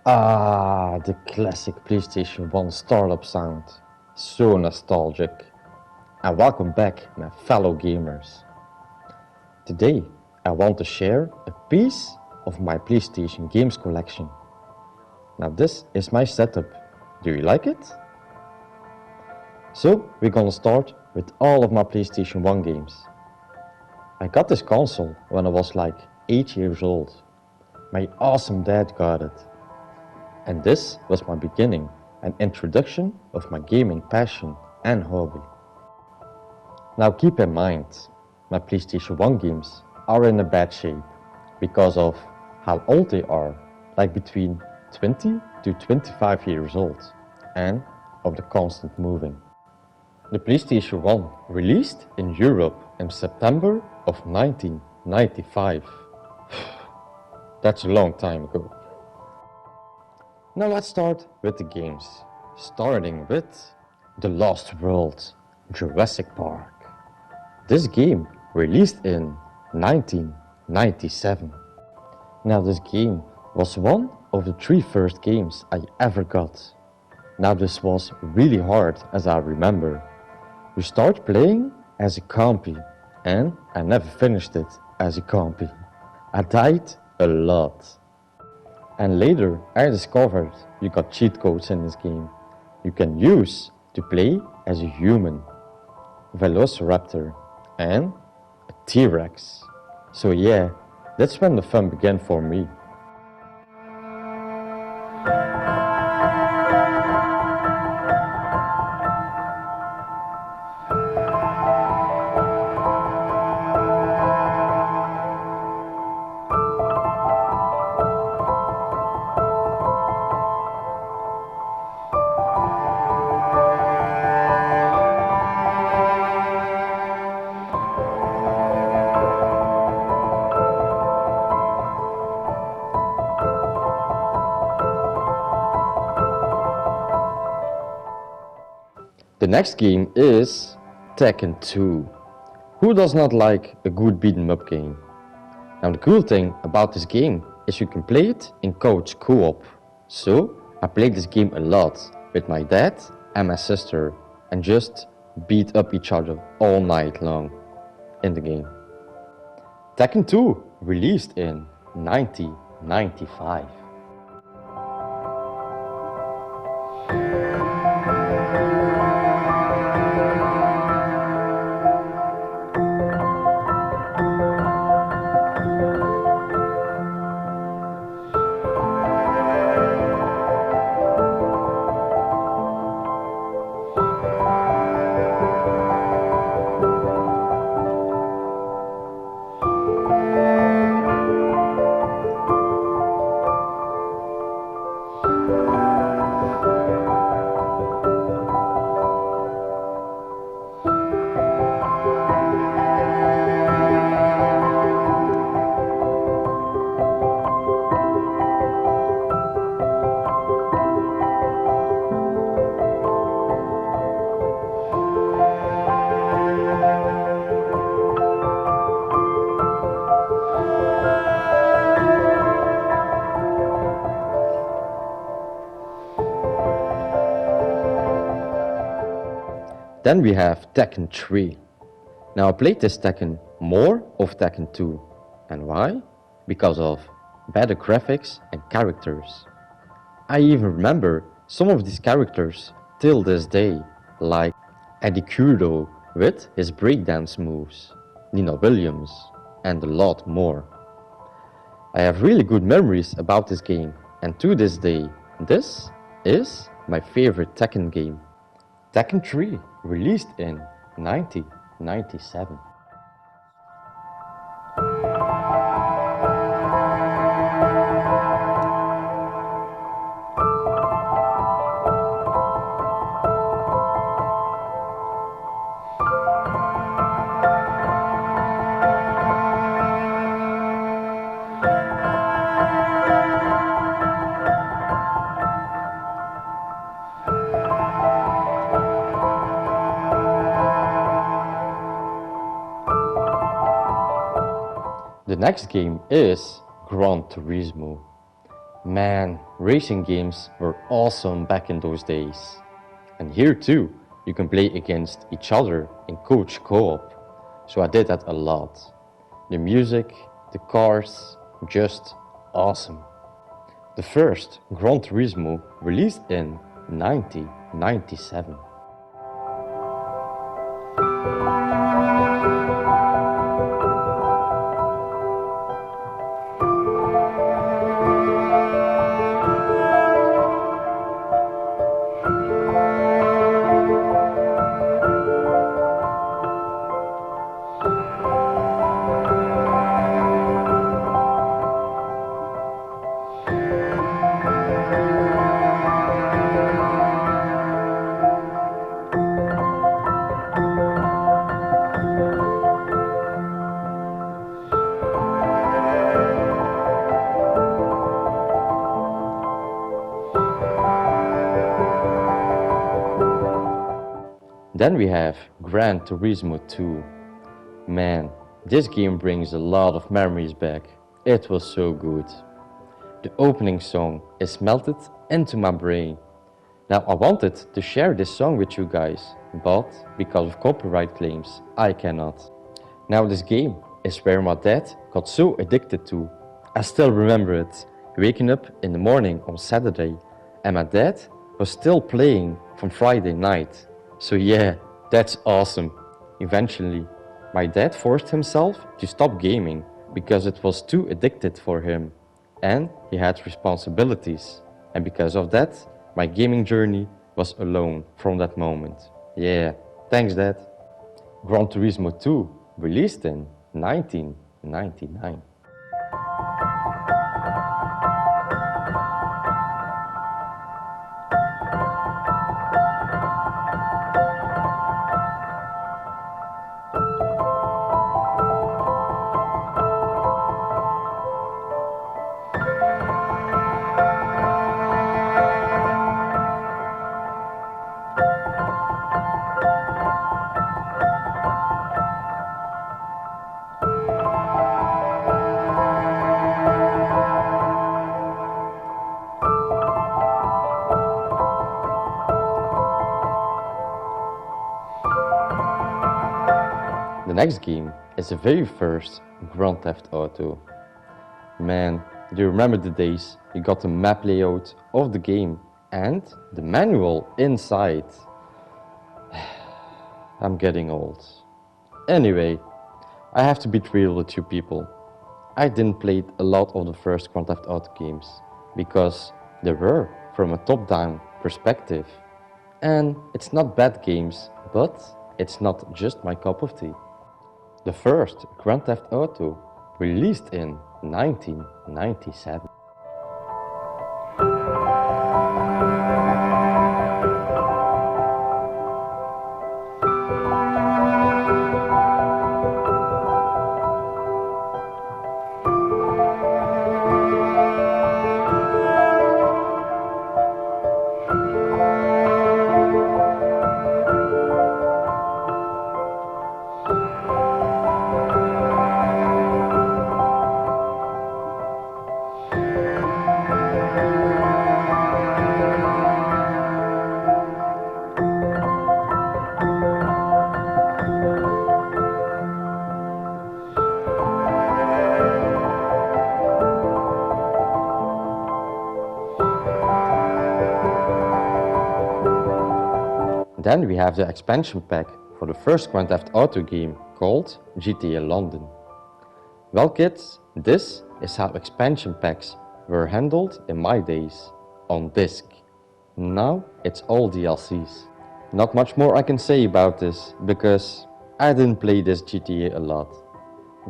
Ah, the classic PlayStation 1 startup sound. So nostalgic. And welcome back, my fellow gamers. Today, I want to share a piece of my PlayStation games collection. Now, this is my setup. Do you like it? So, we're gonna start with all of my PlayStation 1 games. I got this console when I was like 8 years old. My awesome dad got it. And this was my beginning, an introduction of my gaming passion and hobby. Now keep in mind, my PlayStation 1 games are in a bad shape because of how old they are, like between 20 to 25 years old, and of the constant moving. The PlayStation 1 released in Europe in September of 1995. That's a long time ago. Now let's start with the games, starting with The Lost World, Jurassic Park. This game released in 1997. Now this game was one of the three first games I ever got. Now this was really hard as I remember. We start playing as a compy and I never finished it as a compy. I died a lot. And later I discovered you got cheat codes in this game you can use to play as a human, Velociraptor and a T-Rex. So yeah, that's when the fun began for me. The next game is Tekken 2. Who does not like a good beat 'em up game? Now the cool thing about this game is you can play it in couch co-op. So I played this game a lot with my dad and my sister and just beat up each other all night long in the game. Tekken 2 released in 1995. Then we have Tekken 3. Now I played this Tekken more of Tekken 2. And why? Because of better graphics and characters. I even remember some of these characters till this day, like Eddie Kurdo with his breakdance moves, Nina Williams, and a lot more. I have really good memories about this game, and to this day, this is my favorite Tekken game. Tekken 3 released in 1997. The next game is Gran Turismo. Man, racing games were awesome back in those days. And here too, you can play against each other in coach co-op. So I did that a lot. The music, the cars, just awesome. The first Gran Turismo released in 1997. Then we have Gran Turismo 2. Man, this game brings a lot of memories back. It was so good. The opening song is melted into my brain. Now I wanted to share this song with you guys, but because of copyright claims, I cannot. Now this game is where my dad got so addicted to. I still remember it, waking up in the morning on Saturday and my dad was still playing from Friday night. So yeah, that's awesome. Eventually, my dad forced himself to stop gaming because it was too addicted for him and he had responsibilities. And because of that, my gaming journey was alone from that moment. Yeah, thanks Dad. Gran Turismo 2 released in 1999. The next game is the very first Grand Theft Auto. Man, do you remember the days you got the map layout of the game and the manual inside? I'm getting old. Anyway, I have to be real with you people. I didn't play a lot of the first Grand Theft Auto games because they were from a top-down perspective. And it's not bad games, but it's not just my cup of tea. The first Grand Theft Auto released in 1997. Then we have the expansion pack for the first Grand Theft Auto game called GTA London. Well kids, this is how expansion packs were handled in my days, on disc. Now it's all DLCs. Not much more I can say about this, because I didn't play this GTA a lot.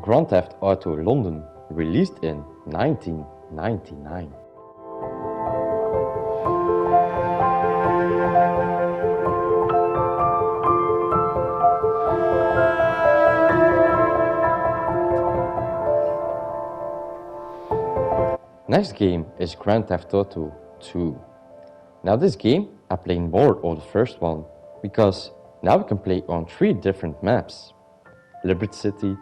Grand Theft Auto London released in 1999. Next game is Grand Theft Auto 2. Now this game I play more of the first one, because now we can play on 3 different maps. Liberty City,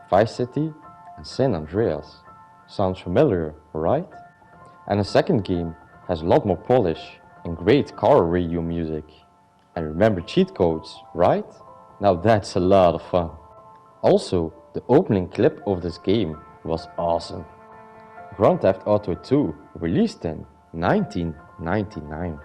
Vice City and San Andreas. Sounds familiar, right? And the second game has a lot more polish and great car radio music. And remember cheat codes, right? Now that's a lot of fun. Also, the opening clip of this game was awesome. Grand Theft Auto 2 released in 1999.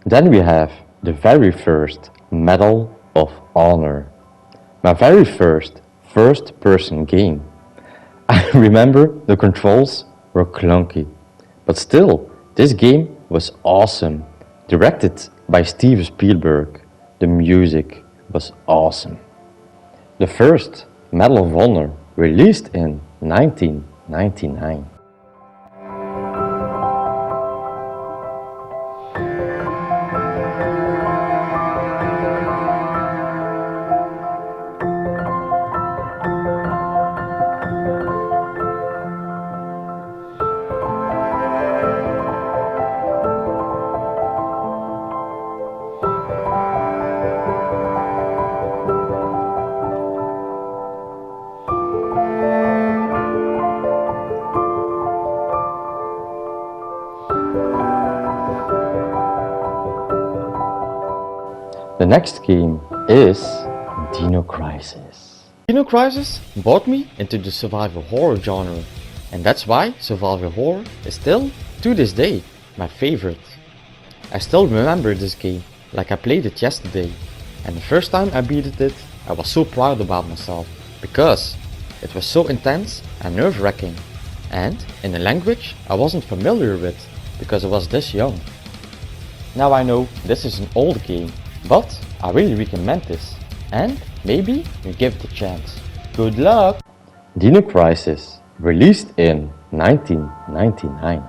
Then we have the very first Medal of Honor. My very first-person game. I remember the controls were clunky, but still, this game was awesome. Directed by Steven Spielberg, the music was awesome. The first Medal of Honor released in 1999. The next game is Dino Crisis. Dino Crisis brought me into the survival horror genre, and that's why survival horror is still, to this day, my favorite. I still remember this game like I played it yesterday, and the first time I beat it, I was so proud about myself, because it was so intense and nerve-wracking, and in a language I wasn't familiar with, because I was this young. Now I know this is an old game, but I really recommend this, and maybe you give it a chance. Good luck! Dino Crisis, released in 1999.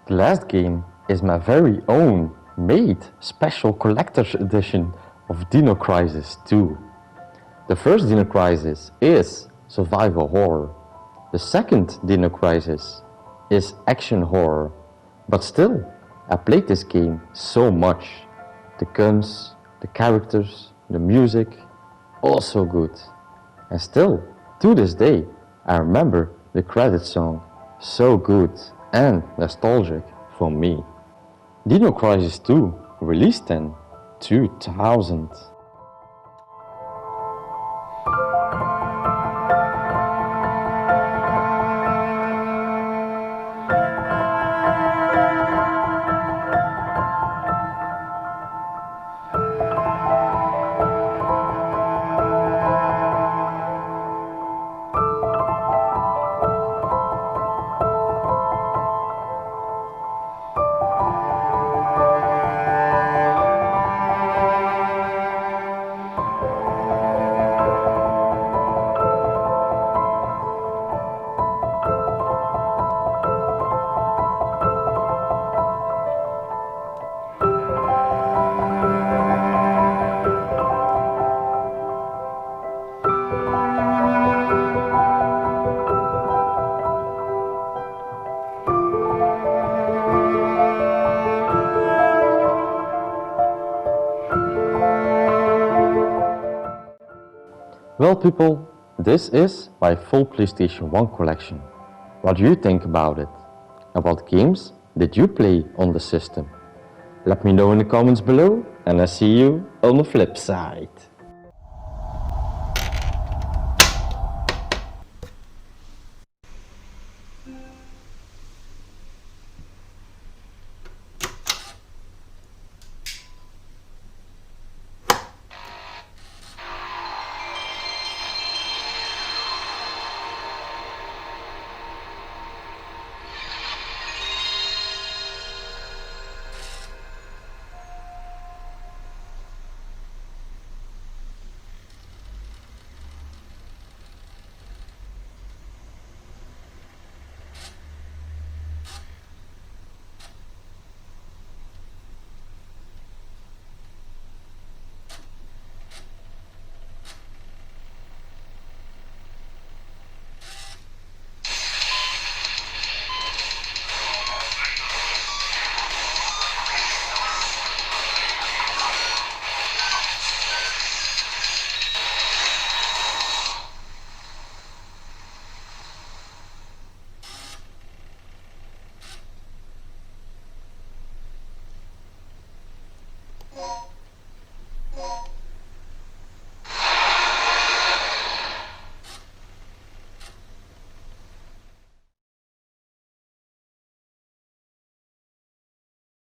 The last game is my very own made special collector's edition of Dino Crisis 2. The first Dino Crisis is survival horror. The second Dino Crisis is action horror. But still, I played this game so much. The guns, the characters, the music, all so good. And still, to this day, I remember the credit song, so good and nostalgic for me. Dino Crisis 2 released in 2000. Well people, this is my full PlayStation 1 collection. What do you think about it? And what games did you play on the system? Let me know in the comments below and I'll see you on the flip side.